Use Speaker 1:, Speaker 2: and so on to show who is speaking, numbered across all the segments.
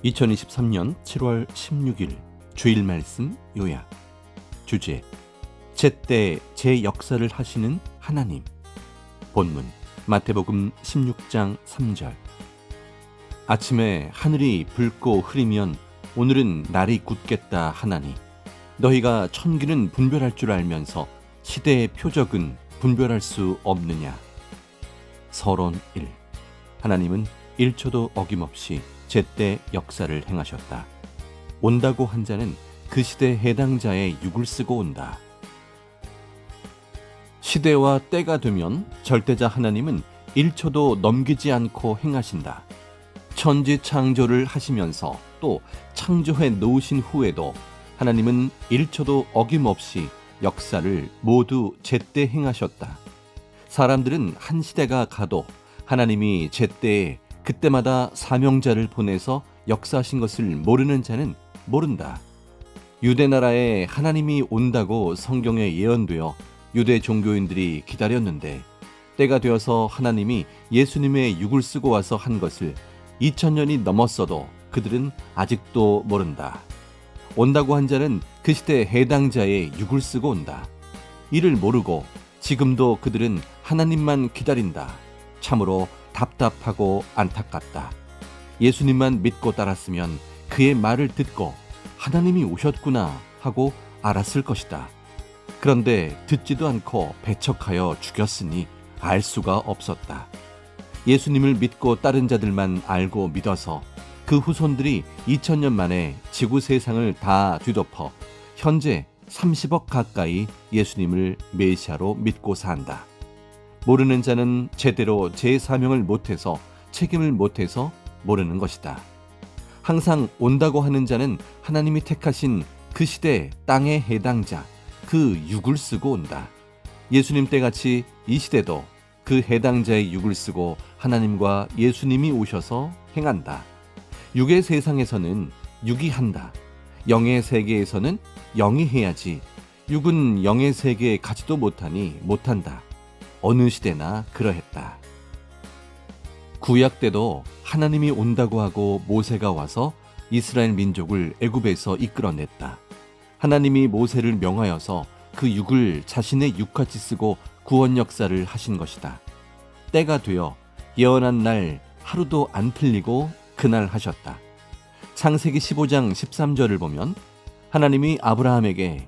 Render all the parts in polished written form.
Speaker 1: 2023년 7월 16일 주일 말씀 요약. 주제: 제때 제 역사를 하시는 하나님. 본문 마태복음 16장 3절. 아침에 하늘이 붉고 흐리면 오늘은 날이 굳겠다 하나니, 너희가 천기는 분별할 줄 알면서 시대의 표적은 분별할 수 없느냐. 서론 1. 하나님은 1초도 어김없이 제때 역사를 행하셨다. 온다고 한 자는 그 시대 해당자의 육을 쓰고 온다. 시대와 때가 되면 절대자 하나님은 1초도 넘기지 않고 행하신다. 천지 창조를 하시면서 또 창조해 놓으신 후에도 하나님은 1초도 어김없이 역사를 모두 제때 행하셨다. 사람들은 한 시대가 가도 하나님이 제때에 그때마다 사명자를 보내서 역사하신 것을 모르는 자는 모른다. 유대 나라에 하나님이 온다고 성경에 예언되어 유대 종교인들이 기다렸는데, 때가 되어서 하나님이 예수님의 육을 쓰고 와서 한 것을 2000년이 넘었어도 그들은 아직도 모른다. 온다고 한 자는 그 시대 해당자의 육을 쓰고 온다. 이를 모르고 지금도 그들은 하나님만 기다린다. 참으로 답답하고 안타깝다. 예수님만 믿고 따랐으면 그의 말을 듣고 하나님이 오셨구나 하고 알았을 것이다. 그런데 듣지도 않고 배척하여 죽였으니 알 수가 없었다. 예수님을 믿고 따른 자들만 알고 믿어서 그 후손들이 2000년 만에 지구 세상을 다 뒤덮어 현재 30억 가까이 예수님을 메시아로 믿고 산다. 모르는 자는 제대로 제 사명을 못해서, 책임을 못해서 모르는 것이다. 항상 온다고 하는 자는 하나님이 택하신 그 시대 땅의 해당자, 그 육을 쓰고 온다. 예수님 때같이 이 시대도 그 해당자의 육을 쓰고 하나님과 예수님이 오셔서 행한다. 육의 세상에서는 육이 한다. 영의 세계에서는 영이 해야지. 육은 영의 세계에 가지도 못하니 못한다. 어느 시대나 그러했다. 구약 때도 하나님이 온다고 하고 모세가 와서 이스라엘 민족을 애굽에서 이끌어냈다. 하나님이 모세를 명하여서 그 육을 자신의 육같이 쓰고 구원 역사를 하신 것이다. 때가 되어 예언한 날 하루도 안 틀리고 그날 하셨다. 창세기 15장 13절을 보면 하나님이 아브라함에게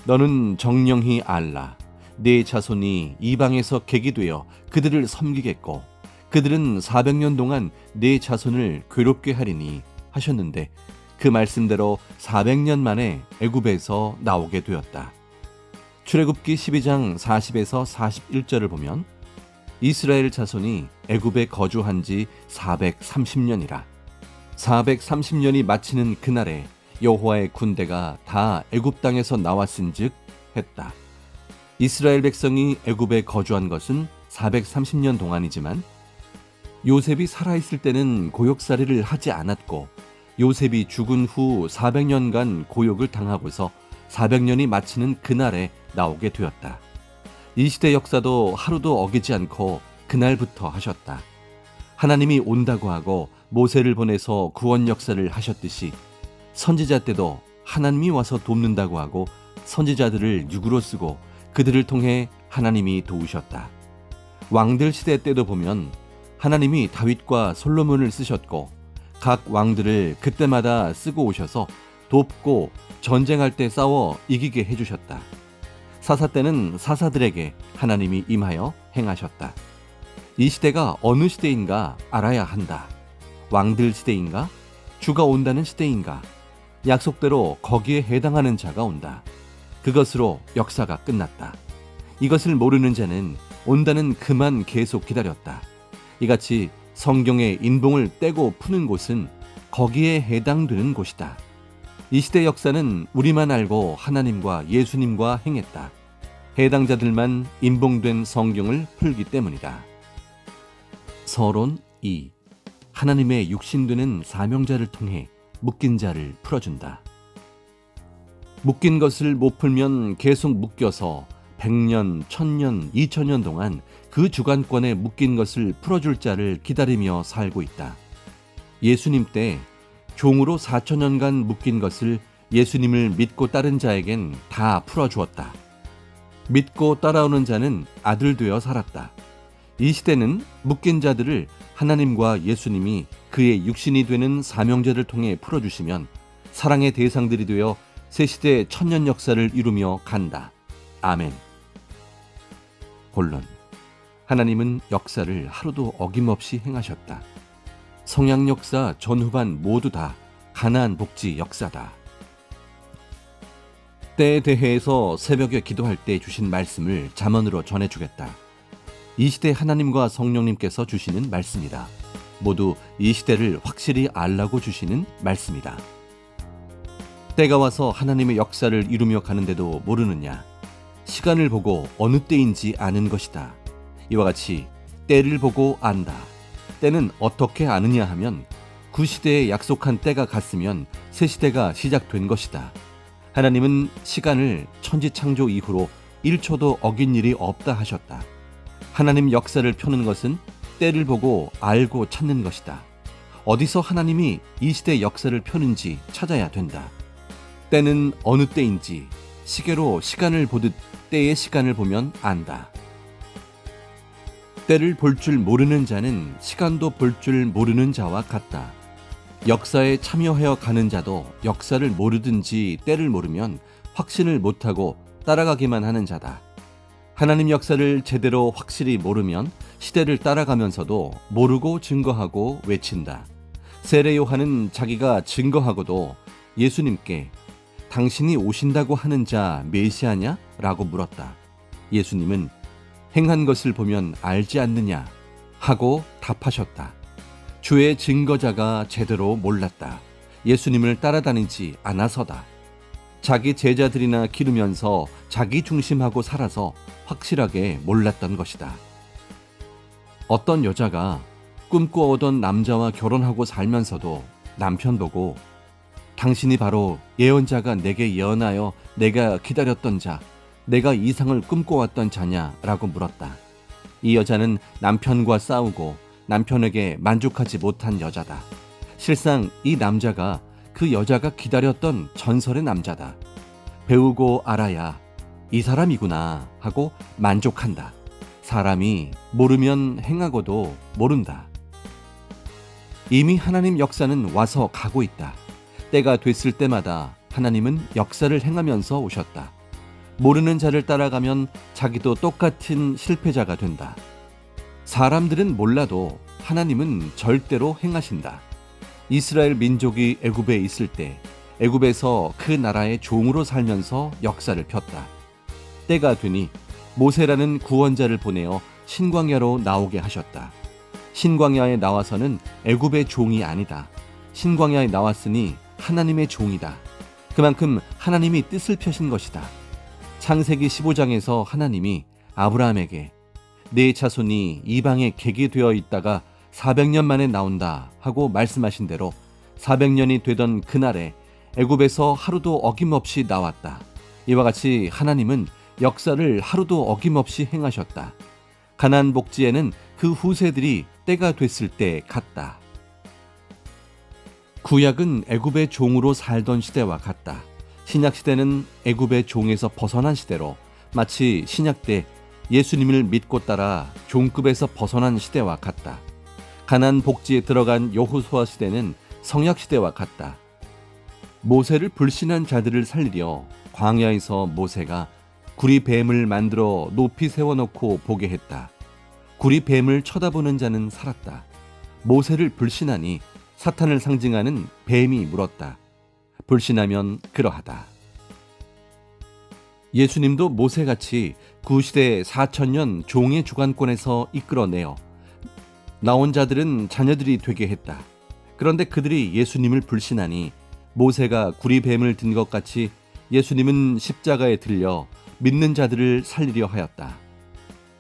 Speaker 1: 너는 정령히 알라. 네 자손이 이방에서 객이 되어 그들을 섬기겠고 그들은 400년 동안 네 자손을 괴롭게 하리니 하셨는데, 그 말씀대로 400년 만에 애굽에서 나오게 되었다. 출애굽기 12장 40에서 41절을 보면 이스라엘 자손이 애굽에 거주한 지 430년이라. 430년이 마치는 그날에 여호와의 군대가 다 애굽 땅에서 나왔은즉 했다. 이스라엘 백성이 애굽에 거주한 것은 430년 동안이지만 요셉이 살아있을 때는 고역살이를 하지 않았고, 요셉이 죽은 후 400년간 고역을 당하고서 400년이 마치는 그날에 나오게 되었다. 이 시대 역사도 하루도 어기지 않고 그날부터 하셨다. 하나님이 온다고 하고 모세를 보내서 구원 역사를 하셨듯이 선지자 때도 하나님이 와서 돕는다고 하고 선지자들을 육으로 쓰고 그들을 통해 하나님이 도우셨다. 왕들 시대 때도 보면 하나님이 다윗과 솔로몬을 쓰셨고 각 왕들을 그때마다 쓰고 오셔서 돕고 전쟁할 때 싸워 이기게 해주셨다. 사사 때는 사사들에게 하나님이 임하여 행하셨다. 이 시대가 어느 시대인가 알아야 한다. 왕들 시대인가? 주가 온다는 시대인가? 약속대로 거기에 해당하는 자가 온다. 그것으로 역사가 끝났다. 이것을 모르는 자는 온다는 그만 계속 기다렸다. 이같이 성경의 인봉을 떼고 푸는 곳은 거기에 해당되는 곳이다. 이 시대 역사는 우리만 알고 하나님과 예수님과 행했다. 해당자들만 인봉된 성경을 풀기 때문이다. 서론 2. 하나님의 육신되는 사명자를 통해 묶인 자를 풀어준다. 묶인 것을 못 풀면 계속 묶여서 100년, 1000년, 2000년 동안 그 주관권에 묶인 것을 풀어줄 자를 기다리며 살고 있다. 예수님 때 종으로 4천년간 묶인 것을 예수님을 믿고 따른 자에겐 다 풀어주었다. 믿고 따라오는 자는 아들 되어 살았다. 이 시대는 묶인 자들을 하나님과 예수님이 그의 육신이 되는 사명제를 통해 풀어주시면 사랑의 대상들이 되어 새시대 천년 역사를 이루며 간다. 아멘. 본론. 하나님은 역사를 하루도 어김없이 행하셨다. 성약 역사 전후반 모두 다 가나안 복지 역사다. 때에 대해서 새벽에 기도할 때 주신 말씀을 잠언으로 전해주겠다. 이 시대 하나님과 성령님께서 주시는 말씀이다. 모두 이 시대를 확실히 알라고 주시는 말씀이다. 때가 와서 하나님의 역사를 이루며 가는데도 모르느냐? 시간을 보고 어느 때인지 아는 것이다. 이와 같이 때를 보고 안다. 때는 어떻게 아느냐 하면 그 시대에 약속한 때가 갔으면 새 시대가 시작된 것이다. 하나님은 시간을 천지창조 이후로 1초도 어긴 일이 없다 하셨다. 하나님 역사를 펴는 것은 때를 보고 알고 찾는 것이다. 어디서 하나님이 이 시대 역사를 펴는지 찾아야 된다. 때는 어느 때인지 시계로 시간을 보듯 때의 시간을 보면 안다. 때를 볼 줄 모르는 자는 시간도 볼 줄 모르는 자와 같다. 역사에 참여하여 가는 자도 역사를 모르든지 때를 모르면 확신을 못하고 따라가기만 하는 자다. 하나님 역사를 제대로 확실히 모르면 시대를 따라가면서도 모르고 증거하고 외친다. 세례 요한은 자기가 증거하고도 예수님께 당신이 오신다고 하는 자 메시아냐? 라고 물었다. 예수님은 행한 것을 보면 알지 않느냐? 하고 답하셨다. 주의 증거자가 제대로 몰랐다. 예수님을 따라다니지 않아서다. 자기 제자들이나 기르면서 자기 중심하고 살아서 확실하게 몰랐던 것이다. 어떤 여자가 꿈꿔오던 남자와 결혼하고 살면서도 남편 보고 당신이 바로 예언자가 내게 예언하여 내가 기다렸던 자, 내가 이상을 꿈꿔왔던 자냐라고 물었다. 이 여자는 남편과 싸우고 남편에게 만족하지 못한 여자다. 실상 이 남자가 그 여자가 기다렸던 전설의 남자다. 배우고 알아야 이 사람이구나 하고 만족한다. 사람이 모르면 행하고도 모른다. 이미 하나님 역사는 와서 가고 있다. 때가 됐을 때마다 하나님은 역사를 행하면서 오셨다. 모르는 자를 따라가면 자기도 똑같은 실패자가 된다. 사람들은 몰라도 하나님은 절대로 행하신다. 이스라엘 민족이 애굽에 있을 때 애굽에서 그 나라의 종으로 살면서 역사를 폈다. 때가 되니 모세라는 구원자를 보내어 신광야로 나오게 하셨다. 신광야에 나와서는 애굽의 종이 아니다. 신광야에 나왔으니 하나님의 종이다. 그만큼 하나님이 뜻을 펴신 것이다. 창세기 15장에서 하나님이 아브라함에게 네 자손이 이방에 객이 되어 있다가 400년 만에 나온다 하고 말씀하신 대로 400년이 되던 그날에 애굽에서 하루도 어김없이 나왔다. 이와 같이 하나님은 역사를 하루도 어김없이 행하셨다. 가나안 복지에는 그 후세들이 때가 됐을 때 갔다. 구약은 애굽의 종으로 살던 시대와 같다. 신약 시대는 애굽의 종에서 벗어난 시대로 마치 신약 때 예수님을 믿고 따라 종급에서 벗어난 시대와 같다. 가나안 복지에 들어간 여호수아 시대는 성약 시대와 같다. 모세를 불신한 자들을 살리려 광야에서 모세가 구리 뱀을 만들어 높이 세워놓고 보게 했다. 구리 뱀을 쳐다보는 자는 살았다. 모세를 불신하니 사탄을 상징하는 뱀이 물었다. 불신하면 그러하다. 예수님도 모세같이 구시대 4천년 종의 주관권에서 이끌어내어 나온 자들은 자녀들이 되게 했다. 그런데 그들이 예수님을 불신하니 모세가 구리뱀을 든 것 같이 예수님은 십자가에 들려 믿는 자들을 살리려 하였다.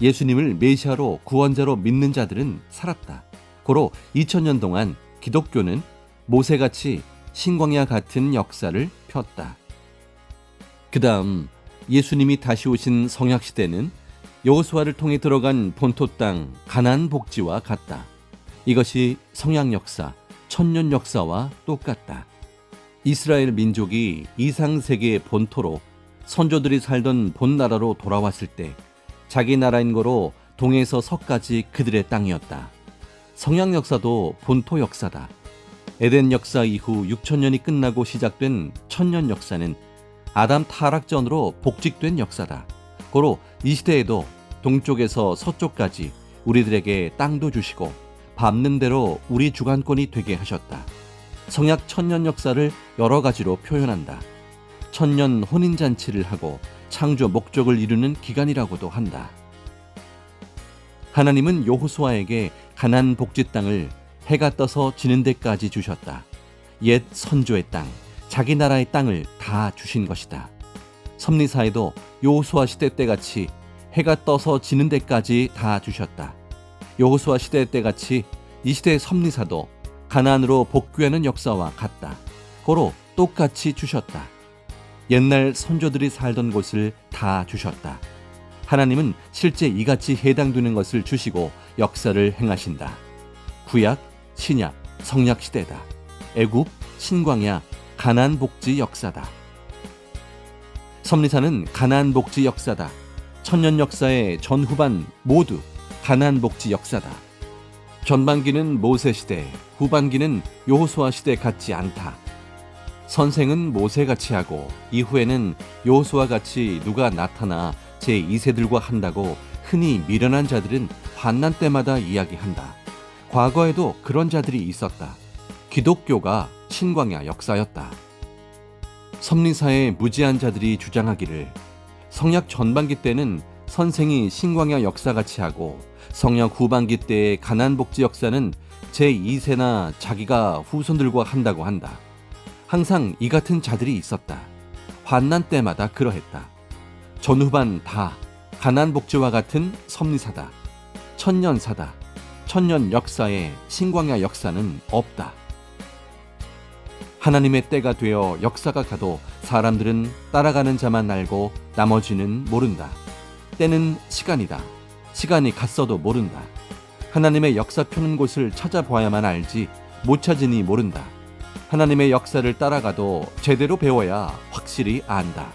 Speaker 1: 예수님을 메시아로 구원자로 믿는 자들은 살았다. 고로 2000년 동안 기독교는 모세같이 신광야 같은 역사를 폈다. 그 다음 예수님이 다시 오신 성약시대는 여호수아를 통해 들어간 본토 땅 가나안 복지와 같다. 이것이 성약 역사, 천년 역사와 똑같다. 이스라엘 민족이 이상세계의 본토로 선조들이 살던 본나라로 돌아왔을 때 자기 나라인 거로 동에서 서까지 그들의 땅이었다. 성약 역사도 본토 역사다. 에덴 역사 이후 6천년이 끝나고 시작된 천년 역사는 아담 타락 전으로 복직된 역사다. 고로 이 시대에도 동쪽에서 서쪽까지 우리들에게 땅도 주시고 밟는 대로 우리 주관권이 되게 하셨다. 성약 천년 역사를 여러 가지로 표현한다. 천년 혼인잔치를 하고 창조 목적을 이루는 기간이라고도 한다. 하나님은 여호수아에게 가나안 복지 땅을 해가 떠서 지는 데까지 주셨다. 옛 선조의 땅, 자기 나라의 땅을 다 주신 것이다. 섭리사에도 여호수아 시대 때같이 해가 떠서 지는 데까지 다 주셨다. 여호수아 시대 때같이 이 시대의 섭리사도 가나안으로 복귀하는 역사와 같다. 고로 똑같이 주셨다. 옛날 선조들이 살던 곳을 다 주셨다. 하나님은 실제 이같이 해당되는 것을 주시고 역사를 행하신다. 구약, 신약, 성약 시대다. 애굽, 신광야, 가나안 복지 역사다. 섭리사는 가나안 복지 역사다. 천년 역사의 전후반 모두 가나안 복지 역사다. 전반기는 모세 시대, 후반기는 여호수아 시대 같지 않다. 선생은 모세같이 하고 이후에는 여호수아 같이 누가 나타나 제2세들과 한다고 흔히 미련한 자들은 환난 때마다 이야기한다. 과거에도 그런 자들이 있었다. 기독교가 신광야 역사였다. 섭리사의 무지한 자들이 주장하기를 성약 전반기 때는 선생이 신광야 역사같이 하고 성약 후반기 때의 가나안 복지 역사는 제2세나 자기가 후손들과 한다고 한다. 항상 이 같은 자들이 있었다. 환난 때마다 그러했다. 전후반 다 가나안 복지와 같은 섭리사다. 천년사다. 천년 역사에 신광야 역사는 없다. 하나님의 때가 되어 역사가 가도 사람들은 따라가는 자만 알고 나머지는 모른다. 때는 시간이다. 시간이 갔어도 모른다. 하나님의 역사 펴는 곳을 찾아봐야만 알지 못 찾으니 모른다. 하나님의 역사를 따라가도 제대로 배워야 확실히 안다.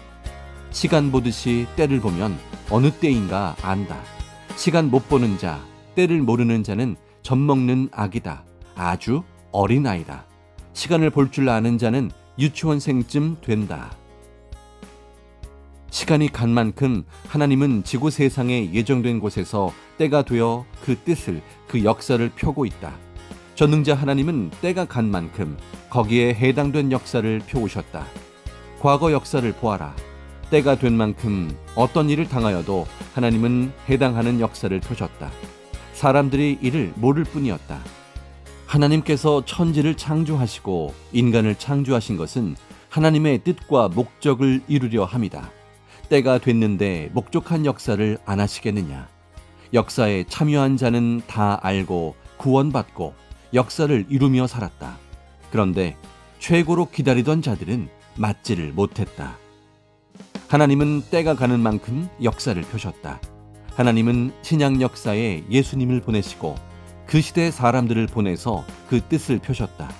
Speaker 1: 시간 보듯이 때를 보면 어느 때인가 안다. 시간 못 보는 자, 때를 모르는 자는 젖먹는 아기다. 아주 어린 아이다. 시간을 볼 줄 아는 자는 유치원생쯤 된다. 시간이 간 만큼 하나님은 지구 세상에 예정된 곳에서 때가 되어 그 뜻을, 그 역사를 펴고 있다. 전능자 하나님은 때가 간 만큼 거기에 해당된 역사를 펴오셨다. 과거 역사를 보아라. 때가 된 만큼 어떤 일을 당하여도 하나님은 해당하는 역사를 펴셨다. 사람들이 이를 모를 뿐이었다. 하나님께서 천지를 창조하시고 인간을 창조하신 것은 하나님의 뜻과 목적을 이루려 함이다. 때가 됐는데 목적한 역사를 안 하시겠느냐? 역사에 참여한 자는 다 알고 구원받고 역사를 이루며 살았다. 그런데 최고로 기다리던 자들은 맞지를 못했다. 하나님은 때가 가는 만큼 역사를 펴셨다. 하나님은 신약 역사에 예수님을 보내시고 그 시대의 사람들을 보내서 그 뜻을 펴셨다.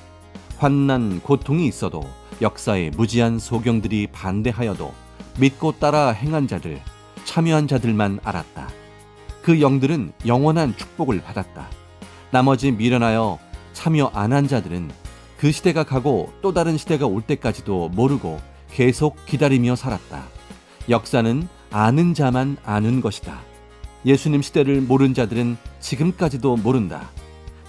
Speaker 1: 환난, 고통이 있어도 역사에 무지한 소경들이 반대하여도 믿고 따라 행한 자들, 참여한 자들만 알았다. 그 영들은 영원한 축복을 받았다. 나머지 미련하여 참여 안 한 자들은 그 시대가 가고 또 다른 시대가 올 때까지도 모르고 계속 기다리며 살았다. 역사는 아는 자만 아는 것이다. 예수님 시대를 모른 자들은 지금까지도 모른다.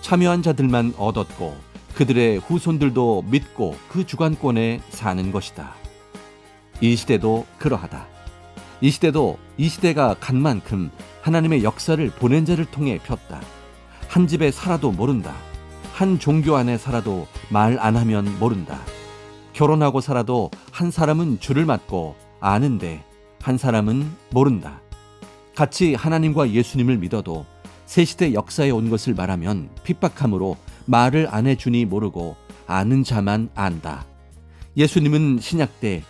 Speaker 1: 참여한 자들만 얻었고 그들의 후손들도 믿고 그 주관권에 사는 것이다. 이 시대도 그러하다. 이 시대도 이 시대가 간 만큼 하나님의 역사를 보낸 자를 통해 폈다. 한 집에 살아도 모른다. 한 종교 안에 살아도 말 안 하면 모른다. 결혼하고 살아도 한 사람은 주를 맡고 아는데 한 사람은 모른다. 같이 하나님과 예수님을 믿어도 새 시대 역사에 온 것을 말하면 핍박함으로 말을 안 해주니 모르고 아는 자만 안다. 예수님은 신약 때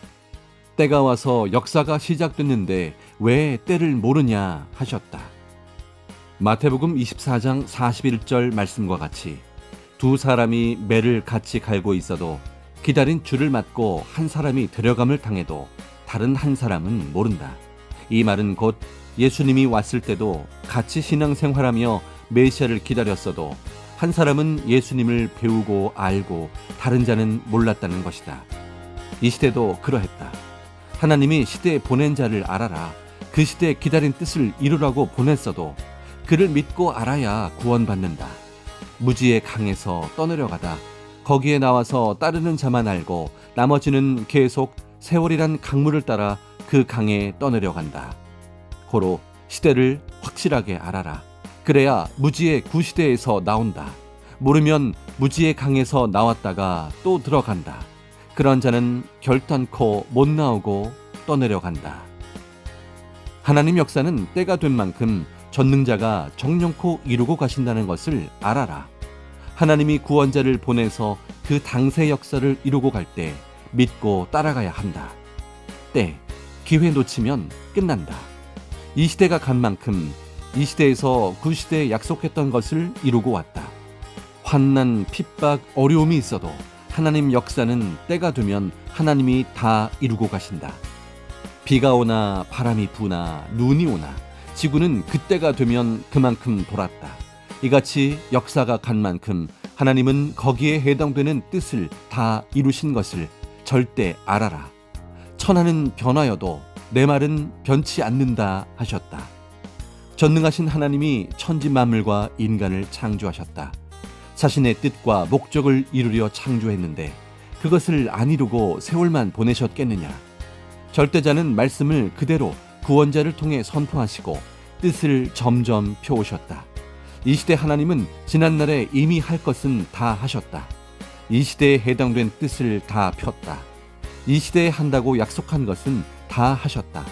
Speaker 1: 때가 와서 역사가 시작됐는데 왜 때를 모르냐 하셨다. 마태복음 24장 41절 말씀과 같이 두 사람이 매를 같이 갈고 있어도 기다린 줄을 맞고 한 사람이 데려감을 당해도 다른 한 사람은 모른다. 이 말은 곧 예수님이 왔을 때도 같이 신앙생활하며 메시아를 기다렸어도 한 사람은 예수님을 배우고 알고 다른 자는 몰랐다는 것이다. 이 시대도 그러했다. 하나님이 시대에 보낸 자를 알아라. 그 시대에 기다린 뜻을 이루라고 보냈어도 그를 믿고 알아야 구원받는다. 무지의 강에서 떠내려가다 거기에 나와서 따르는 자만 알고 나머지는 계속 세월이란 강물을 따라 그 강에 떠내려간다. 고로 시대를 확실하게 알아라. 그래야 무지의 구시대에서 나온다. 모르면 무지의 강에서 나왔다가 또 들어간다. 그런 자는 결단코 못 나오고 떠내려간다. 하나님 역사는 때가 된 만큼 전능자가 정령코 이루고 가신다는 것을 알아라. 하나님이 구원자를 보내서 그 당세 역사를 이루고 갈 때 믿고 따라가야 한다. 때, 기회 놓치면 끝난다. 이 시대가 간 만큼 이 시대에서 그 시대에 약속했던 것을 이루고 왔다. 환난, 핍박, 어려움이 있어도 하나님 역사는 때가 되면 하나님이 다 이루고 가신다. 비가 오나 바람이 부나 눈이 오나 지구는 그때가 되면 그만큼 돌았다. 이같이 역사가 간 만큼 하나님은 거기에 해당되는 뜻을 다 이루신 것을 절대 알아라. 천하는 변하여도 내 말은 변치 않는다 하셨다. 전능하신 하나님이 천지 만물과 인간을 창조하셨다. 자신의 뜻과 목적을 이루려 창조했는데 그것을 안 이루고 세월만 보내셨겠느냐. 절대자는 말씀을 그대로 구원자를 통해 선포하시고 뜻을 점점 펴오셨다. 이 시대 하나님은 지난날에 이미 할 것은 다 하셨다. 이 시대에 해당된 뜻을 다 폈다. 이 시대에 한다고 약속한 것은 다 하셨다.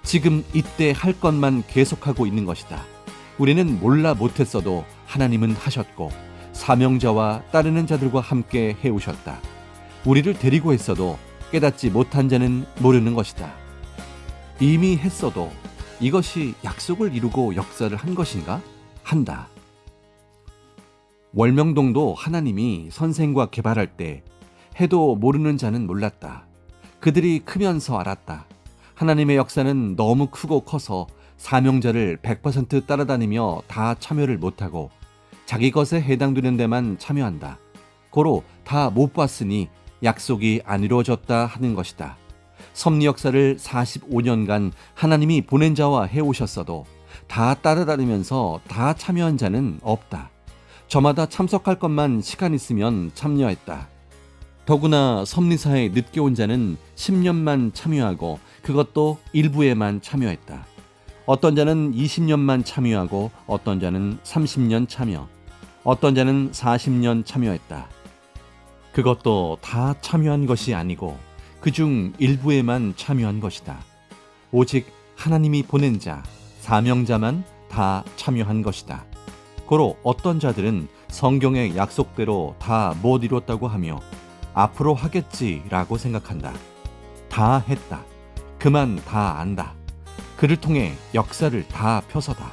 Speaker 1: 지금 이때 할 것만 계속하고 있는 것이다. 우리는 몰라 못했어도 하나님은 하셨고 사명자와 따르는 자들과 함께 해오셨다. 우리를 데리고 했어도 깨닫지 못한 자는 모르는 것이다. 이미 했어도 이것이 약속을 이루고 역사를 한 것인가? 한다. 월명동도 하나님이 선생과 개발할 때 해도 모르는 자는 몰랐다. 그들이 크면서 알았다. 하나님의 역사는 너무 크고 커서 사명자를 100% 따라다니며 다 참여를 못하고 자기 것에 해당되는 데만 참여한다. 고로 다 못 봤으니 약속이 안 이루어졌다 하는 것이다. 섭리 역사를 45년간 하나님이 보낸 자와 해오셨어도 다 따라다니면서 다 참여한 자는 없다. 저마다 참석할 것만 시간 있으면 참여했다. 더구나 섭리사에 늦게 온 자는 10년만 참여하고 그것도 일부에만 참여했다. 어떤 자는 20년만 참여하고 어떤 자는 30년 참여, 어떤 자는 40년 참여했다. 그것도 다 참여한 것이 아니고 그중 일부에만 참여한 것이다. 오직 하나님이 보낸 자, 사명자만 다 참여한 것이다. 고로 어떤 자들은 성경의 약속대로 다 못 이뤘다고 하며 앞으로 하겠지라고 생각한다. 다 했다. 그만 다 안다. 그를 통해 역사를 다 펴서다.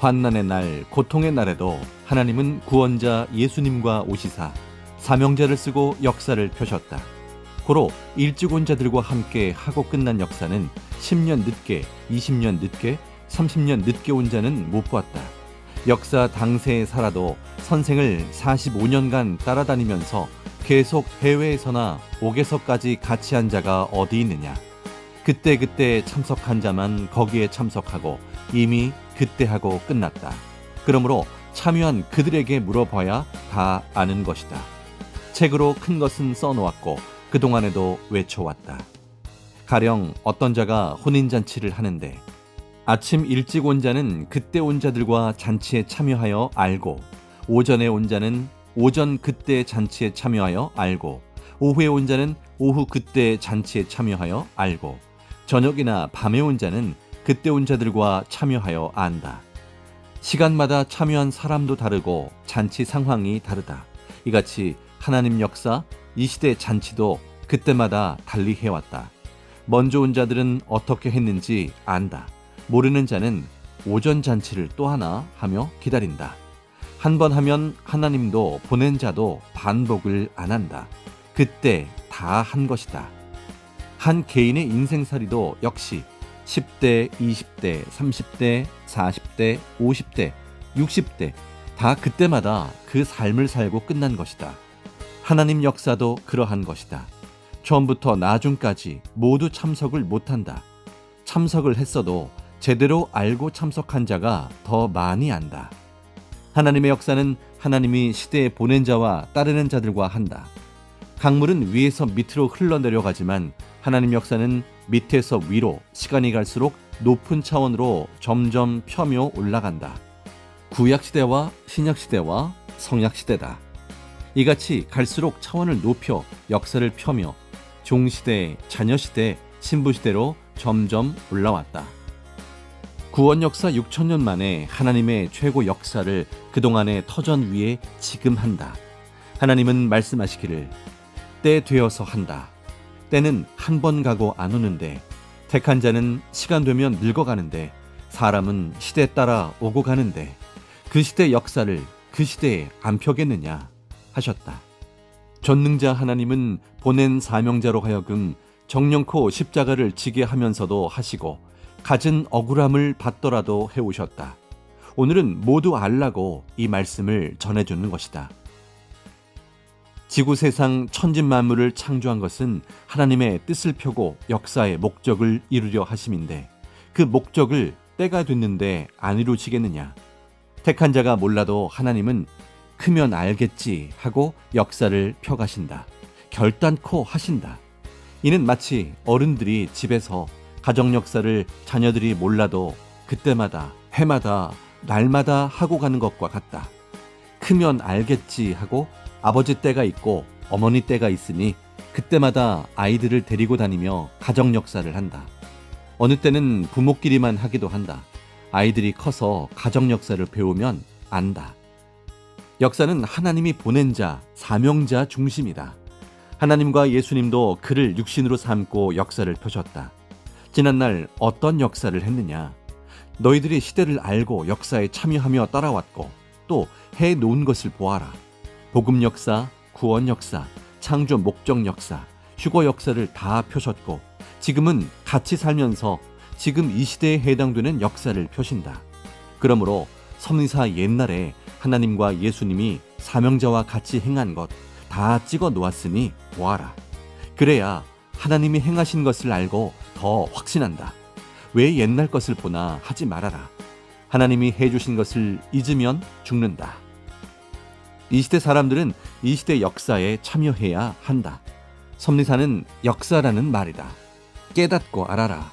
Speaker 1: 환난의 날, 고통의 날에도 하나님은 구원자 예수님과 오시사 사명자를 쓰고 역사를 펴셨다. 고로 일찍 온 자들과 함께 하고 끝난 역사는 10년 늦게, 20년 늦게, 30년 늦게 온 자는 못 보았다. 역사 당세에 살아도 선생을 45년간 따라다니면서 계속 해외에서나 옥에서까지 같이 한 자가 어디 있느냐. 그때 참석한 자만 거기에 참석하고 이미 그때 하고 끝났다. 그러므로 참여한 그들에게 물어봐야 다 아는 것이다. 책으로 큰 것은 써놓았고 그동안에도 외쳐왔다. 가령 어떤 자가 혼인잔치를 하는데 아침 일찍 온 자는 그때 온 자들과 잔치에 참여하여 알고, 오전에 온 자는 오전 그때 잔치에 참여하여 알고, 오후에 온 자는 오후 그때 잔치에 참여하여 알고, 저녁이나 밤에 온 자는 그때 온 자들과 참여하여 안다. 시간마다 참여한 사람도 다르고 잔치 상황이 다르다. 이같이 하나님 역사, 이 시대 잔치도 그때마다 달리 해왔다. 먼저 온 자들은 어떻게 했는지 안다. 모르는 자는 오전 잔치를 또 하나 하며 기다린다. 한 번 하면 하나님도 보낸 자도 반복을 안 한다. 그때 다 한 것이다. 한 개인의 인생살이도 역시 10대, 20대, 30대, 40대, 50대, 60대 다 그때마다 그 삶을 살고 끝난 것이다. 하나님 역사도 그러한 것이다. 처음부터 나중까지 모두 참석을 못한다. 참석을 했어도 제대로 알고 참석한 자가 더 많이 안다. 하나님의 역사는 하나님이 시대에 보낸 자와 따르는 자들과 한다. 강물은 위에서 밑으로 흘러내려가지만 하나님 역사는 밑에서 위로 시간이 갈수록 높은 차원으로 점점 펴며 올라간다. 구약시대와 신약시대와 성약시대다. 이같이 갈수록 차원을 높여 역사를 펴며 종시대, 자녀시대, 신부시대로 점점 올라왔다. 구원 역사 6천년 만에 하나님의 최고 역사를 그동안의 터전 위에 지금 한다. 하나님은 말씀하시기를 때 되어서 한다. 때는 한 번 가고 안 오는데 택한 자는 시간 되면 늙어가는데 사람은 시대 따라 오고 가는데 그 시대 역사를 그 시대에 안 펴겠느냐 하셨다. 전능자 하나님은 보낸 사명자로 하여금 정령코 십자가를 지게 하면서도 하시고 갖은 억울함을 받더라도 해오셨다. 오늘은 모두 알라고 이 말씀을 전해주는 것이다. 지구 세상 천지 만물을 창조한 것은 하나님의 뜻을 펴고 역사의 목적을 이루려 하심인데 그 목적을 때가 됐는데 안 이루시겠느냐. 택한 자가 몰라도 하나님은 크면 알겠지 하고 역사를 펴가신다. 결단코 하신다. 이는 마치 어른들이 집에서 가정 역사를 자녀들이 몰라도 그때마다 해마다 날마다 하고 가는 것과 같다. 크면 알겠지 하고 아버지 때가 있고 어머니 때가 있으니 그때마다 아이들을 데리고 다니며 가정 역사를 한다. 어느 때는 부모끼리만 하기도 한다. 아이들이 커서 가정 역사를 배우면 안다. 역사는 하나님이 보낸 자, 사명자 중심이다. 하나님과 예수님도 그를 육신으로 삼고 역사를 펴셨다. 지난날 어떤 역사를 했느냐? 너희들이 시대를 알고 역사에 참여하며 따라왔고 또 해놓은 것을 보아라. 복음 역사, 구원 역사, 창조 목적 역사, 휴거 역사를 다 펴셨고 지금은 같이 살면서 지금 이 시대에 해당되는 역사를 펴신다. 그러므로 섭리사 옛날에 하나님과 예수님이 사명자와 같이 행한 것 다 찍어 놓았으니 보아라. 그래야 하나님이 행하신 것을 알고 더 확신한다. 왜 옛날 것을 보나 하지 말아라. 하나님이 해주신 것을 잊으면 죽는다. 이 시대 사람들은 이 시대 역사에 참여해야 한다. 섭리사는 역사라는 말이다. 깨닫고 알아라.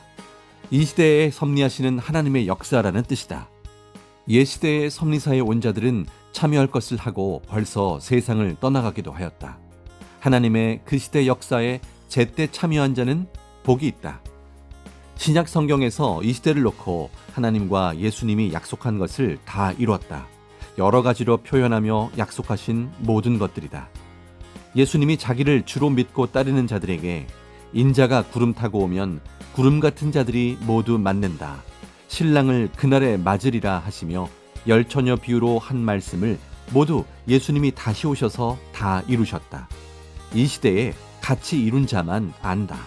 Speaker 1: 이 시대에 섭리하시는 하나님의 역사라는 뜻이다. 옛 시대의 섭리사에 온 자들은 참여할 것을 하고 벌써 세상을 떠나가기도 하였다. 하나님의 그 시대 역사에 제때 참여한 자는 복이 있다. 신약 성경에서 이 시대를 놓고 하나님과 예수님이 약속한 것을 다 이루었다. 여러 가지로 표현하며 약속하신 모든 것들이다. 예수님이 자기를 주로 믿고 따르는 자들에게 인자가 구름 타고 오면 구름 같은 자들이 모두 맞는다. 신랑을 그날에 맞으리라 하시며 열처녀 비유로 한 말씀을 모두 예수님이 다시 오셔서 다 이루셨다. 이 시대에 같이 이룬 자만 안다.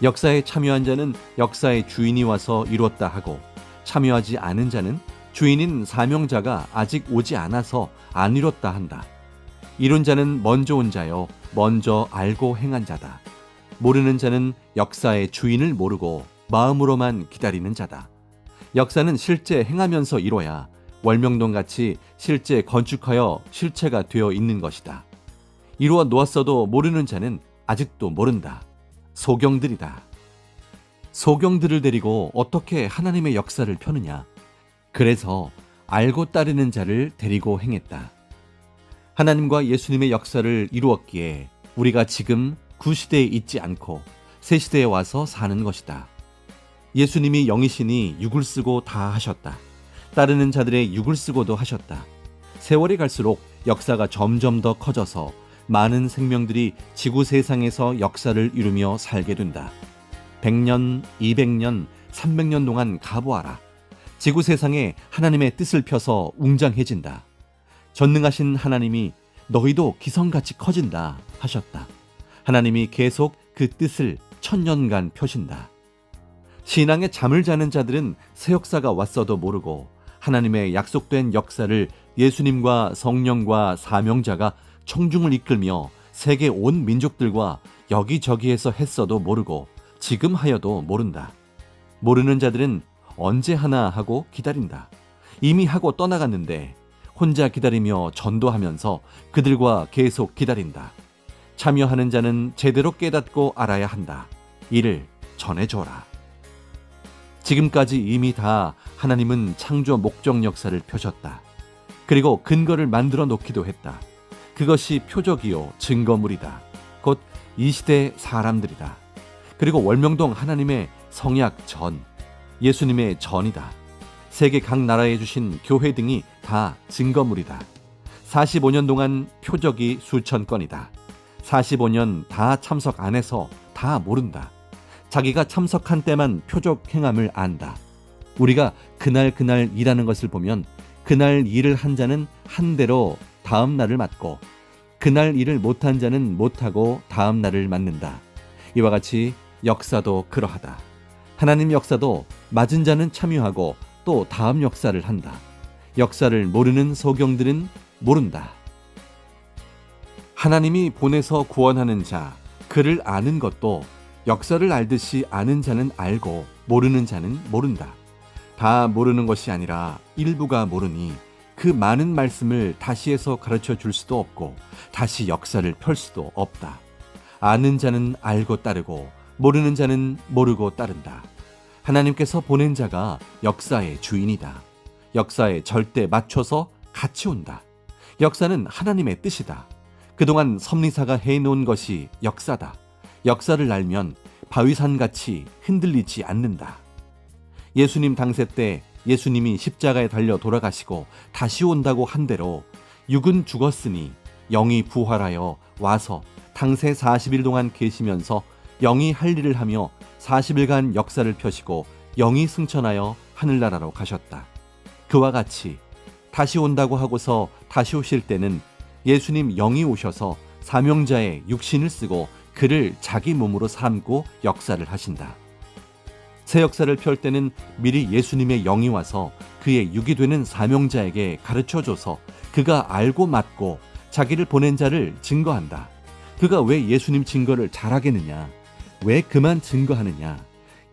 Speaker 1: 역사에 참여한 자는 역사의 주인이 와서 이뤘다 하고 참여하지 않은 자는 주인인 사명자가 아직 오지 않아서 안 이뤘다 한다. 이룬 자는 먼저 온 자요 먼저 알고 행한 자다. 모르는 자는 역사의 주인을 모르고 마음으로만 기다리는 자다. 역사는 실제 행하면서 이뤄야 월명동같이 실제 건축하여 실체가 되어 있는 것이다. 이루어 놓았어도 모르는 자는 아직도 모른다. 소경들이다. 소경들을 데리고 어떻게 하나님의 역사를 펴느냐. 그래서 알고 따르는 자를 데리고 행했다. 하나님과 예수님의 역사를 이루었기에 우리가 지금 구시대에 있지 않고 새 시대에 와서 사는 것이다. 예수님이 영이시니 육을 쓰고 다 하셨다. 따르는 자들의 육을 쓰고도 하셨다. 세월이 갈수록 역사가 점점 더 커져서 많은 생명들이 지구 세상에서 역사를 이루며 살게 된다. 100년, 200년, 300년 동안 가보아라. 지구 세상에 하나님의 뜻을 펴서 웅장해진다. 전능하신 하나님이 너희도 기성같이 커진다 하셨다. 하나님이 계속 그 뜻을 천년간 펴신다. 신앙에 잠을 자는 자들은 새 역사가 왔어도 모르고 하나님의 약속된 역사를 예수님과 성령과 사명자가 청중을 이끌며 세계 온 민족들과 여기저기에서 했어도 모르고 지금 하여도 모른다. 모르는 자들은 언제 하나 하고 기다린다. 이미 하고 떠나갔는데 혼자 기다리며 전도하면서 그들과 계속 기다린다. 참여하는 자는 제대로 깨닫고 알아야 한다. 이를 전해줘라. 지금까지 이미 다 하나님은 창조 목적 역사를 펴셨다. 그리고 근거를 만들어 놓기도 했다. 그것이 표적이요 증거물이다. 곧 이 시대의 사람들이다. 그리고 월명동 하나님의 성약 전, 예수님의 전이다. 세계 각 나라에 주신 교회 등이 다 증거물이다. 45년 동안 표적이 수천 건이다. 45년 다 참석 안 해서 다 모른다. 자기가 참석한 때만 표적 행함을 안다. 우리가 그날 일하는 것을 보면 그날 일을 한 자는 한 대로 다음 날을 맞고 그날 일을 못한 자는 못하고 다음 날을 맞는다. 이와 같이 역사도 그러하다. 하나님 역사도 맞은 자는 참여하고 또 다음 역사를 한다. 역사를 모르는 소경들은 모른다. 하나님이 보내서 구원하는 자, 그를 아는 것도 역사를 알듯이 아는 자는 알고 모르는 자는 모른다. 다 모르는 것이 아니라 일부가 모르니 그 많은 말씀을 다시 해서 가르쳐 줄 수도 없고 다시 역사를 펼 수도 없다. 아는 자는 알고 따르고 모르는 자는 모르고 따른다. 하나님께서 보낸 자가 역사의 주인이다. 역사에 절대 맞춰서 같이 온다. 역사는 하나님의 뜻이다. 그동안 섭리사가 해놓은 것이 역사다. 역사를 알면 바위산같이 흔들리지 않는다. 예수님 당세 때 예수님이 십자가에 달려 돌아가시고 다시 온다고 한 대로 육은 죽었으니 영이 부활하여 와서 당세 40일 동안 계시면서 영이 할 일을 하며 40일간 역사를 펴시고 영이 승천하여 하늘나라로 가셨다. 그와 같이 다시 온다고 하고서 다시 오실 때는 예수님 영이 오셔서 사명자의 육신을 쓰고 그를 자기 몸으로 삼고 역사를 하신다. 새 역사를 펼 때는 미리 예수님의 영이 와서 그의 육이 되는 사명자에게 가르쳐줘서 그가 알고 맡고 자기를 보낸 자를 증거한다. 그가 왜 예수님 증거를 잘하겠느냐? 왜 그만 증거하느냐?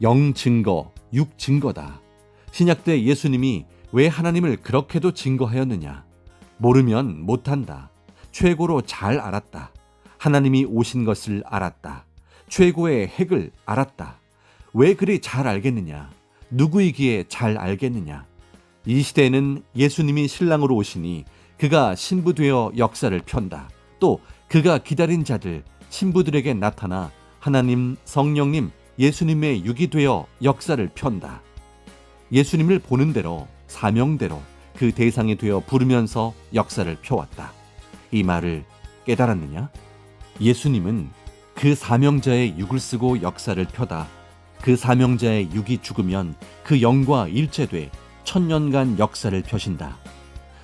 Speaker 1: 영 증거, 육 증거다. 신약 때 예수님이 왜 하나님을 그렇게도 증거하였느냐? 모르면 못한다. 최고로 잘 알았다. 하나님이 오신 것을 알았다. 최고의 핵을 알았다. 왜 그리 잘 알겠느냐? 누구이기에 잘 알겠느냐? 이 시대에는 예수님이 신랑으로 오시니 그가 신부되어 역사를 편다. 또 그가 기다린 자들, 신부들에게 나타나 하나님, 성령님, 예수님의 육이 되어 역사를 편다. 예수님을 보는 대로, 사명대로 그 대상이 되어 부르면서 역사를 펴왔다. 이 말을 깨달았느냐? 예수님은 그 사명자의 육을 쓰고 역사를 펴다. 그 사명자의 육이 죽으면 그 영과 일체돼 천년간 역사를 펴신다.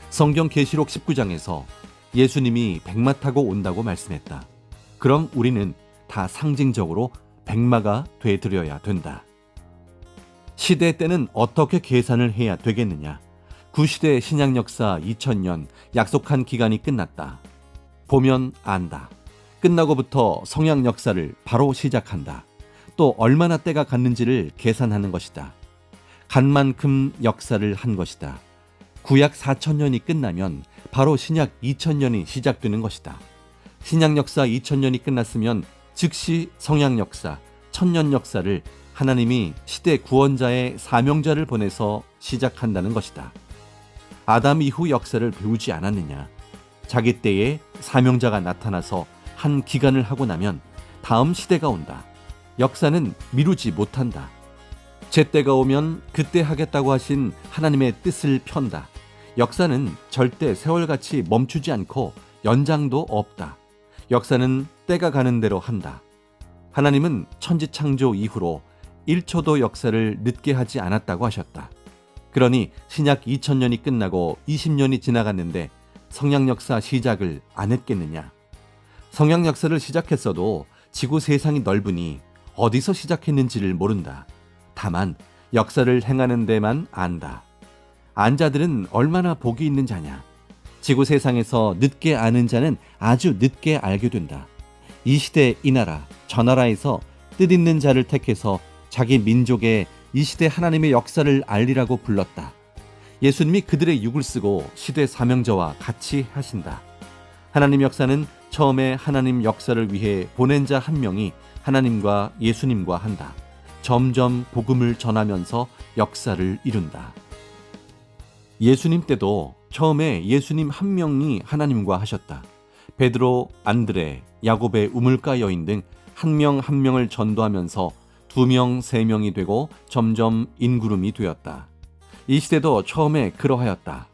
Speaker 1: 성경 계시록 19장에서 예수님이 백마 타고 온다고 말씀했다. 그럼 우리는 다 상징적으로 백마가 되드려야 된다. 시대 때는 어떻게 계산을 해야 되겠느냐? 구시대 신약 역사 2000년 약속한 기간이 끝났다. 보면 안다. 끝나고부터 성약 역사를 바로 시작한다. 또 얼마나 때가 갔는지를 계산하는 것이다. 간 만큼 역사를 한 것이다. 구약 4000년이 끝나면 바로 신약 2000년이 시작되는 것이다. 신약 역사 2000년이 끝났으면 즉시 성약 역사, 천년 역사를 하나님이 시대 구원자의 사명자를 보내서 시작한다는 것이다. 아담 이후 역사를 배우지 않았느냐? 자기 때에 사명자가 나타나서 한 기간을 하고 나면 다음 시대가 온다. 역사는 미루지 못한다. 제때가 오면 그때 하겠다고 하신 하나님의 뜻을 편다. 역사는 절대 세월같이 멈추지 않고 연장도 없다. 역사는 때가 가는 대로 한다. 하나님은 천지창조 이후로 1초도 역사를 늦게 하지 않았다고 하셨다. 그러니 신약 2000년이 끝나고 20년이 지나갔는데 성령 역사 시작을 안 했겠느냐? 성령 역사를 시작했어도 지구 세상이 넓으니 어디서 시작했는지를 모른다. 다만 역사를 행하는 데만 안다. 안 자들은 얼마나 복이 있는 자냐? 지구 세상에서 늦게 아는 자는 아주 늦게 알게 된다. 이 시대 이 나라 저 나라에서 뜻있는 자를 택해서 자기 민족의 이 시대 하나님의 역사를 알리라고 불렀다. 예수님이 그들의 육을 쓰고 시대 사명자와 같이 하신다. 하나님 역사는 처음에 하나님 역사를 위해 보낸 자 한 명이 하나님과 예수님과 한다. 점점 복음을 전하면서 역사를 이룬다. 예수님 때도 처음에 예수님 한 명이 하나님과 하셨다. 베드로, 안드레, 야곱의 우물가 여인 등 한 명 한 명을 전도하면서 2명, 3명이 되고 점점 인구름이 되었다. 이 시대도 처음에 그러하였다.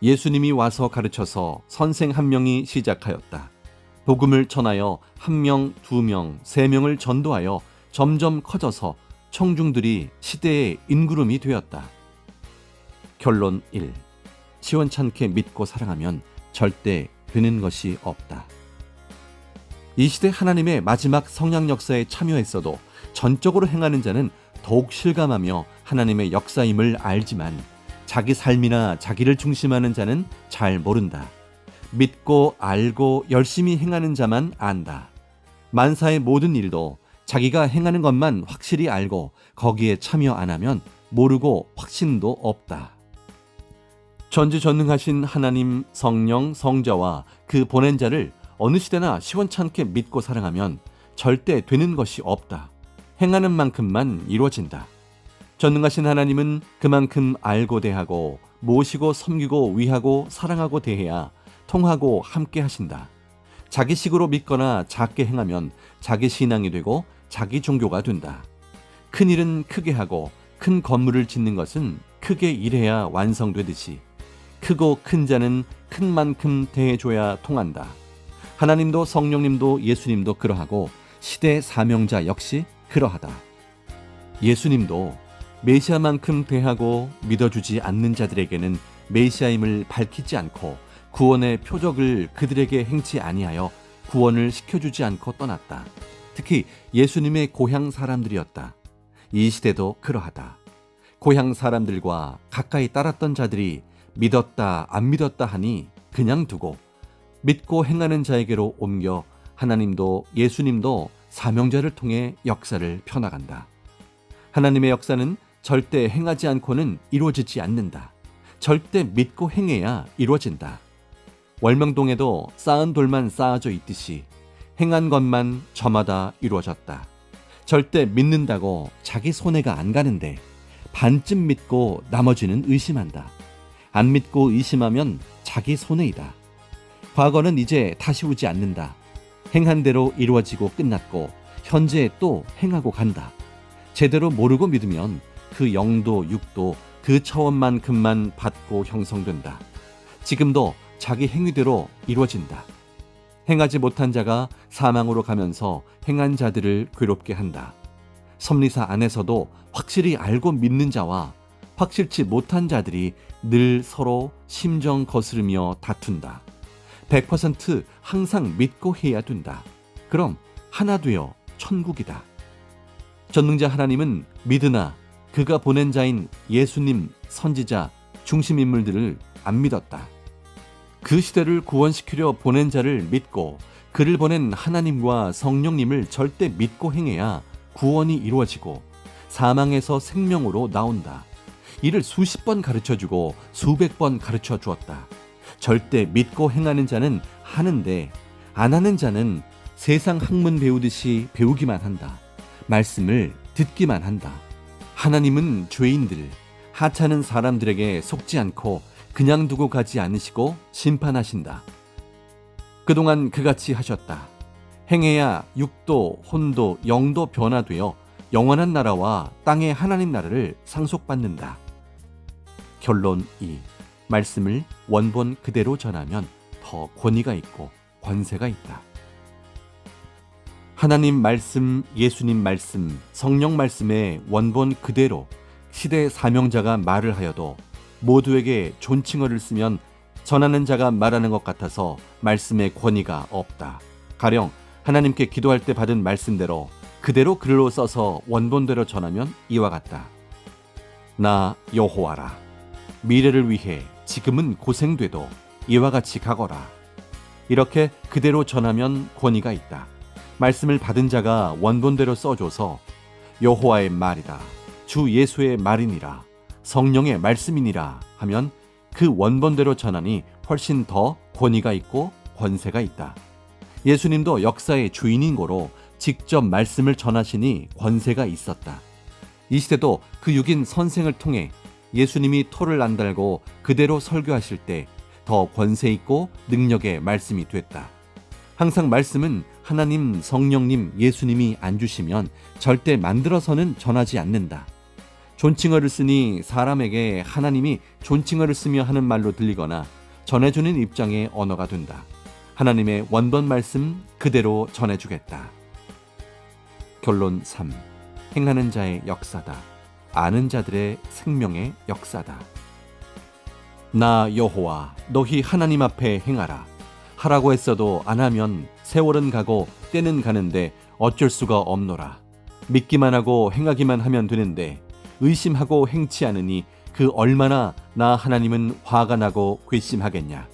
Speaker 1: 예수님이 와서 가르쳐서 선생 한 명이 시작하였다. 복음을 전하여 1명, 2명, 3명을 전도하여 점점 커져서 청중들이 시대의 인구름이 되었다. 결론 1. 시원찮게 믿고 사랑하면 절대 되는 것이 없다. 이 시대 하나님의 마지막 성령 역사에 참여했어도 전적으로 행하는 자는 더욱 실감하며 하나님의 역사임을 알지만 자기 삶이나 자기를 중심하는 자는 잘 모른다. 믿고 알고 열심히 행하는 자만 안다. 만사의 모든 일도 자기가 행하는 것만 확실히 알고 거기에 참여 안 하면 모르고 확신도 없다. 전지전능하신 하나님 성령 성자와 그 보낸 자를 어느 시대나 시원찮게 믿고 사랑하면 절대 되는 것이 없다. 행하는 만큼만 이루어진다. 전능하신 하나님은 그만큼 알고 대하고 모시고 섬기고 위하고 사랑하고 대해야 통하고 함께 하신다. 자기식으로 믿거나 작게 행하면 자기 신앙이 되고 자기 종교가 된다. 큰 일은 크게 하고 큰 건물을 짓는 것은 크게 일해야 완성되듯이 크고 큰 자는 큰 만큼 대해줘야 통한다. 하나님도 성령님도 예수님도 그러하고 시대 사명자 역시 그러하다. 예수님도 메시아만큼 대하고 믿어주지 않는 자들에게는 메시아임을 밝히지 않고 구원의 표적을 그들에게 행치 아니하여 구원을 시켜주지 않고 떠났다. 특히 예수님의 고향 사람들이었다. 이 시대도 그러하다. 고향 사람들과 가까이 따랐던 자들이 믿었다 안 믿었다 하니 그냥 두고 믿고 행하는 자에게로 옮겨 하나님도 예수님도 사명자를 통해 역사를 펴나간다. 하나님의 역사는 절대 행하지 않고는 이루어지지 않는다. 절대 믿고 행해야 이루어진다. 월명동에도 쌓은 돌만 쌓아져 있듯이 행한 것만 저마다 이루어졌다. 절대 믿는다고 자기 손해가 안 가는데 반쯤 믿고 나머지는 의심한다. 안 믿고 의심하면 자기 손해이다. 과거는 이제 다시 오지 않는다. 행한 대로 이루어지고 끝났고 현재 또 행하고 간다. 제대로 모르고 믿으면 그 영도 육도 그 차원만큼만 받고 형성된다. 지금도 자기 행위대로 이루어진다. 행하지 못한 자가 사망으로 가면서 행한 자들을 괴롭게 한다. 섭리사 안에서도 확실히 알고 믿는 자와 확실치 못한 자들이 늘 서로 심정 거스르며 다툰다. 100% 항상 믿고 해야 된다. 그럼 하나 되어 천국이다. 전능자 하나님은 믿으나 그가 보낸 자인 예수님, 선지자, 중심인물들을 안 믿었다. 그 시대를 구원시키려 보낸 자를 믿고 그를 보낸 하나님과 성령님을 절대 믿고 행해야 구원이 이루어지고 사망에서 생명으로 나온다. 이를 수십 번 가르쳐주고 수백 번 가르쳐 주었다. 절대 믿고 행하는 자는 하는데 안 하는 자는 세상 학문 배우듯이 배우기만 한다. 말씀을 듣기만 한다. 하나님은 죄인들, 하찮은 사람들에게 속지 않고 그냥 두고 가지 않으시고 심판하신다. 그동안 그같이 하셨다. 행해야 육도, 혼도, 영도 변화되어 영원한 나라와 땅의 하나님 나라를 상속받는다. 결론 2. 말씀을 원본 그대로 전하면 더 권위가 있고 권세가 있다. 하나님 말씀, 예수님 말씀, 성령 말씀의 원본 그대로 시대 사명자가 말을 하여도 모두에게 존칭어를 쓰면 전하는 자가 말하는 것 같아서 말씀에 권위가 없다. 가령 하나님께 기도할 때 받은 말씀대로 그대로 글로 써서 원본대로 전하면 이와 같다. 나 여호와라. 미래를 위해 지금은 고생돼도 이와 같이 가거라. 이렇게 그대로 전하면 권위가 있다. 말씀을 받은 자가 원본대로 써줘서 여호와의 말이라, 주 예수의 말이니라, 성령의 말씀이니라 하면 그 원본대로 전하니 훨씬 더 권위가 있고 권세가 있다. 예수님도 역사의 주인인 고로 직접 말씀을 전하시니 권세가 있었다. 이 시대도 그 6인 선생을 통해 예수님이 토를 안 달고 그대로 설교하실 때 더 권세 있고 능력의 말씀이 됐다. 항상 말씀은 하나님, 성령님, 예수님이 안 주시면 절대 만들어서는 전하지 않는다. 존칭어를 쓰니 사람에게 하나님이 존칭어를 쓰며 하는 말로 들리거나 전해주는 입장의 언어가 된다. 하나님의 원본 말씀 그대로 전해주겠다. 결론 3. 행하는 자의 역사다. 아는 자들의 생명의 역사다. 나 여호와 너희 하나님 앞에 행하라. 하라고 했어도 안 하면 세월은 가고 때는 가는데 어쩔 수가 없노라. 믿기만 하고 행하기만 하면 되는데 의심하고 행치 않으니 그 얼마나 나 하나님은 화가 나고 괘씸하겠냐.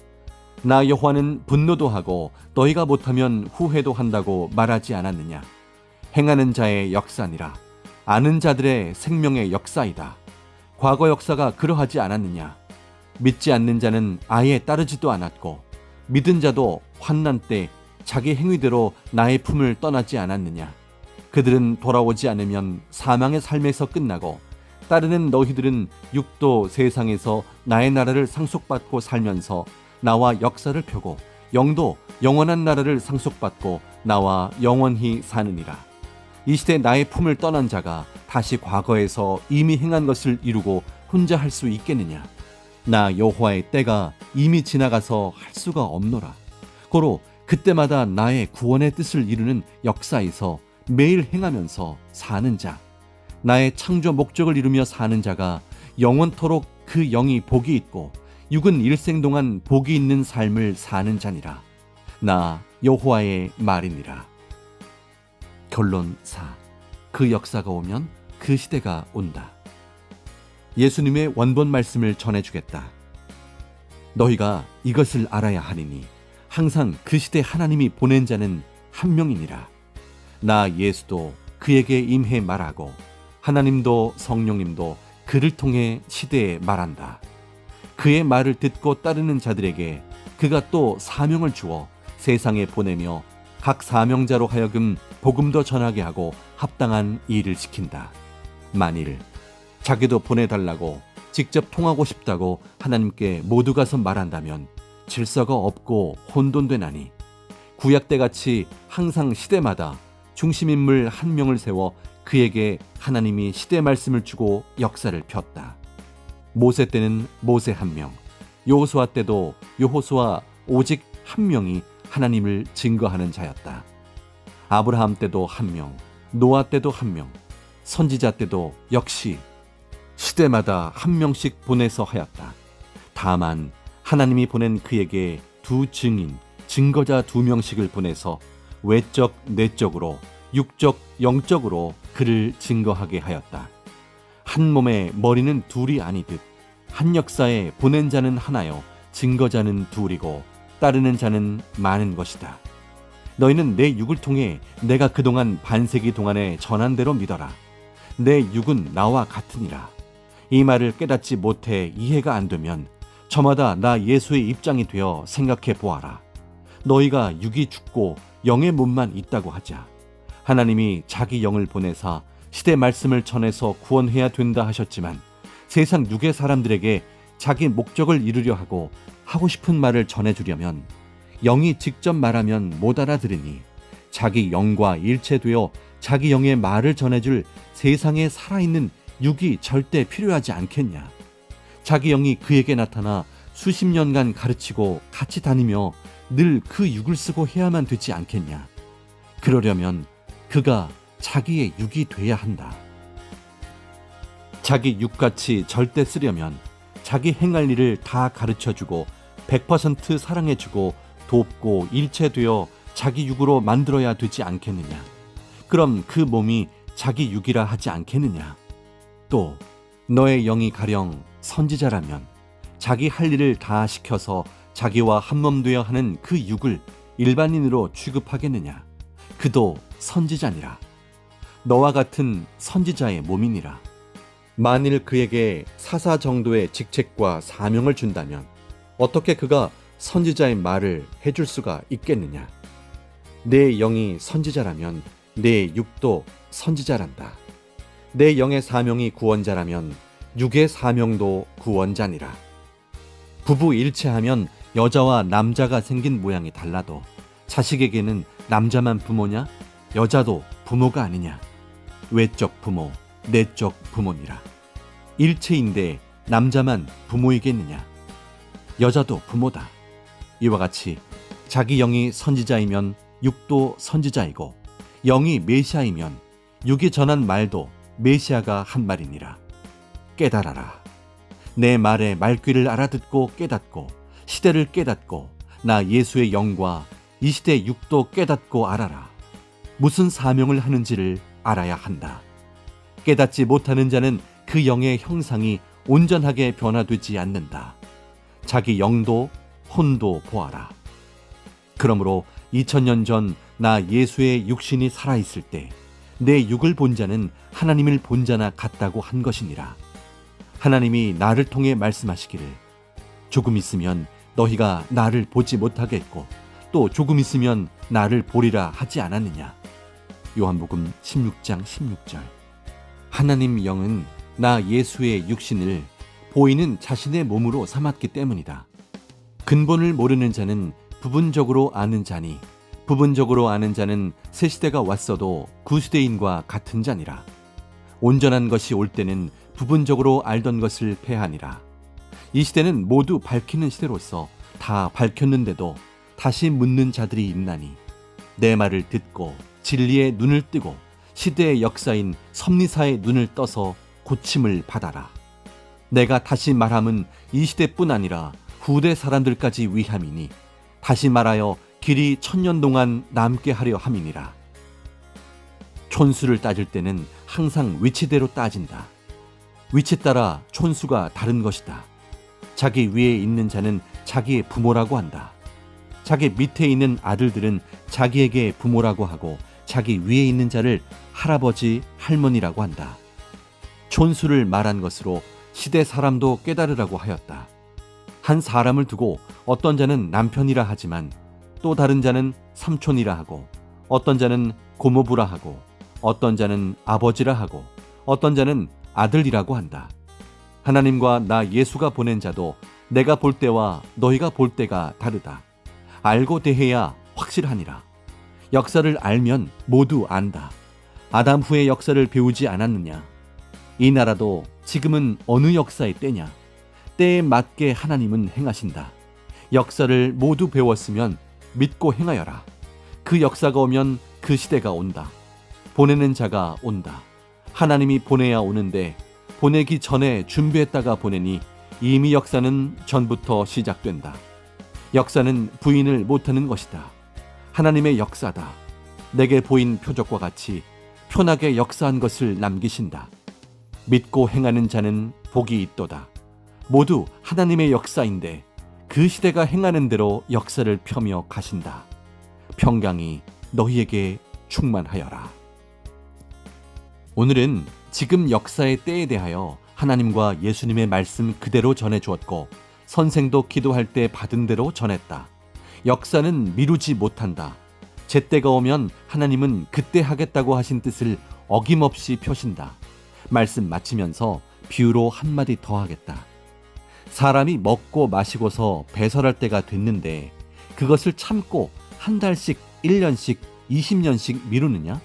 Speaker 1: 나 여호와는 분노도 하고 너희가 못하면 후회도 한다고 말하지 않았느냐. 행하는 자의 역사니라. 아는 자들의 생명의 역사이다. 과거 역사가 그러하지 않았느냐. 믿지 않는 자는 아예 따르지도 않았고 믿은 자도 환난 때 자기 행위대로 나의 품을 떠나지 않았느냐. 그들은 돌아오지 않으면 사망의 삶에서 끝나고 따르는 너희들은 육도 세상에서 나의 나라를 상속받고 살면서 나와 역사를 펴고 영도 영원한 나라를 상속받고 나와 영원히 사느니라. 이 시대 나의 품을 떠난 자가 다시 과거에서 이미 행한 것을 이루고 혼자 할 수 있겠느냐. 나 여호와의 때가 이미 지나가서 할 수가 없노라. 고로 그때마다 나의 구원의 뜻을 이루는 역사에서 매일 행하면서 사는 자, 나의 창조 목적을 이루며 사는 자가 영원토록 그 영이 복이 있고 육은 일생 동안 복이 있는 삶을 사는 자니라. 나 여호와의 말이니라. 결론 4. 그 역사가 오면 그 시대가 온다. 예수님의 원본 말씀을 전해주겠다. 너희가 이것을 알아야 하리니 항상 그 시대 하나님이 보낸 자는 한 명이니라. 나 예수도 그에게 임해 말하고 하나님도 성령님도 그를 통해 시대에 말한다. 그의 말을 듣고 따르는 자들에게 그가 또 사명을 주어 세상에 보내며 각 사명자로 하여금 복음도 전하게 하고 합당한 일을 시킨다. 만일 자기도 보내달라고 직접 통하고 싶다고 하나님께 모두 가서 말한다면 질서가 없고 혼돈되나니 구약 때같이 항상 시대마다 중심인물 한 명을 세워 그에게 하나님이 시대 말씀을 주고 역사를 폈다. 모세 때는 모세 한 명, 여호수아 때도 여호수아 오직 한 명이 하나님을 증거하는 자였다. 아브라함 때도 한 명, 노아 때도 한 명, 선지자 때도 역시 시대마다 한 명씩 보내서 하였다. 다만 하나님이 보낸 그에게 두 증인, 증거자 2명씩을 보내서 외적, 내적으로, 육적, 영적으로 그를 증거하게 하였다. 한 몸의 머리는 둘이 아니듯 한 역사에 보낸 자는 하나요, 증거자는 둘이고 따르는 자는 많은 것이다. 너희는 내 육을 통해 내가 그동안 반세기 동안에 전한 대로 믿어라. 내 육은 나와 같으니라. 이 말을 깨닫지 못해 이해가 안 되면 저마다 나 예수의 입장이 되어 생각해 보아라. 너희가 육이 죽고 영의 몸만 있다고 하자. 하나님이 자기 영을 보내사 시대 말씀을 전해서 구원해야 된다 하셨지만 세상 육의 사람들에게 자기 목적을 이루려 하고 싶은 말을 전해주려면 영이 직접 말하면 못 알아들으니 자기 영과 일체되어 자기 영의 말을 전해줄 세상에 살아있는 육이 절대 필요하지 않겠냐. 자기 영이 그에게 나타나 수십 년간 가르치고 같이 다니며 늘 그 육을 쓰고 해야만 되지 않겠냐. 그러려면 그가 자기의 육이 돼야 한다. 자기 육같이 절대 쓰려면 자기 행할 일을 다 가르쳐주고 100% 사랑해주고 돕고 일체되어 자기 육으로 만들어야 되지 않겠느냐? 그럼 그 몸이 자기 육이라 하지 않겠느냐? 또 너의 영이 가령 선지자라면 자기 할 일을 다 시켜서 자기와 한몸 되어 하는 그 육을 일반인으로 취급하겠느냐? 그도 선지자니라. 너와 같은 선지자의 몸이니라. 만일 그에게 사사 정도의 직책과 사명을 준다면 어떻게 그가 선지자의 말을 해줄 수가 있겠느냐? 내 영이 선지자라면 내 육도 선지자란다. 내 영의 사명이 구원자라면 육의 사명도 구원자니라. 부부 일체하면 여자와 남자가 생긴 모양이 달라도 자식에게는 남자만 부모냐? 여자도 부모가 아니냐? 외적 부모, 내적 부모니라. 일체인데 남자만 부모이겠느냐? 여자도 부모다. 이와 같이 자기 영이 선지자이면 육도 선지자이고 영이 메시아이면 육이 전한 말도 메시아가 한 말이니라. 깨달아라. 내 말의 말귀를 알아듣고 깨닫고 시대를 깨닫고 나 예수의 영과 이 시대 육도 깨닫고 알아라. 무슨 사명을 하는지를 알아야 한다. 깨닫지 못하는 자는 그 영의 형상이 온전하게 변화되지 않는다. 자기 영도 혼도 보아라. 그러므로 2000년 전 나 예수의 육신이 살아있을 때 내 육을 본 자는 하나님을 본 자나 같다고 한 것이니라. 하나님이 나를 통해 말씀하시기를 조금 있으면 너희가 나를 보지 못하겠고 또 조금 있으면 나를 보리라 하지 않았느냐. 요한복음 16장 16절. 하나님 영은 나 예수의 육신을 보이는 자신의 몸으로 삼았기 때문이다. 근본을 모르는 자는 부분적으로 아는 자니 부분적으로 아는 자는 새 시대가 왔어도 구시대인과 같은 자니라. 온전한 것이 올 때는 부분적으로 알던 것을 패하니라. 이 시대는 모두 밝히는 시대로서 다 밝혔는데도 다시 묻는 자들이 있나니 내 말을 듣고 진리의 눈을 뜨고 시대의 역사인 섭리사의 눈을 떠서 고침을 받아라. 내가 다시 말함은 이 시대뿐 아니라 후대 사람들까지 위함이니 다시 말하여 길이 1000년 동안 남게 하려 함이니라. 촌수를 따질 때는 항상 위치대로 따진다. 위치 따라 촌수가 다른 것이다. 자기 위에 있는 자는 자기의 부모라고 한다. 자기 밑에 있는 아들들은 자기에게 부모라고 하고 자기 위에 있는 자를 할아버지, 할머니라고 한다. 촌수를 말한 것으로 시대 사람도 깨달으라고 하였다. 한 사람을 두고 어떤 자는 남편이라 하지만 또 다른 자는 삼촌이라 하고 어떤 자는 고모부라 하고 어떤 자는 아버지라 하고 어떤 자는 아들이라고 한다. 하나님과 나 예수가 보낸 자도 내가 볼 때와 너희가 볼 때가 다르다. 알고 대해야 확실하니라. 역사를 알면 모두 안다. 아담 후의 역사를 배우지 않았느냐? 이 나라도 지금은 어느 역사의 때냐? 때에 맞게 하나님은 행하신다. 역사를 모두 배웠으면 믿고 행하여라. 그 역사가 오면 그 시대가 온다. 보내는 자가 온다. 하나님이 보내야 오는데 보내기 전에 준비했다가 보내니 이미 역사는 전부터 시작된다. 역사는 부인을 못하는 것이다. 하나님의 역사다. 내게 보인 표적과 같이 편하게 역사한 것을 남기신다. 믿고 행하는 자는 복이 있도다. 모두 하나님의 역사인데 그 시대가 행하는 대로 역사를 펴며 가신다. 평강이 너희에게 충만하여라. 오늘은 지금 역사의 때에 대하여 하나님과 예수님의 말씀 그대로 전해 주었고 선생도 기도할 때 받은 대로 전했다. 역사는 미루지 못한다. 제때가 오면 하나님은 그때 하겠다고 하신 뜻을 어김없이 펴신다. 말씀 마치면서 비유로 한마디 더 하겠다. 사람이 먹고 마시고서 배설할 때가 됐는데 그것을 참고 한 달씩, 1년씩, 20년씩 미루느냐?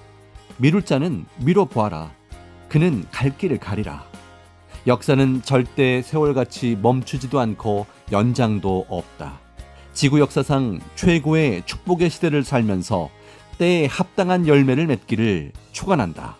Speaker 1: 미룰 자는 미뤄보아라. 그는 갈 길을 가리라. 역사는 절대 세월같이 멈추지도 않고 연장도 없다. 지구 역사상 최고의 축복의 시대를 살면서 때에 합당한 열매를 맺기를 축원한다.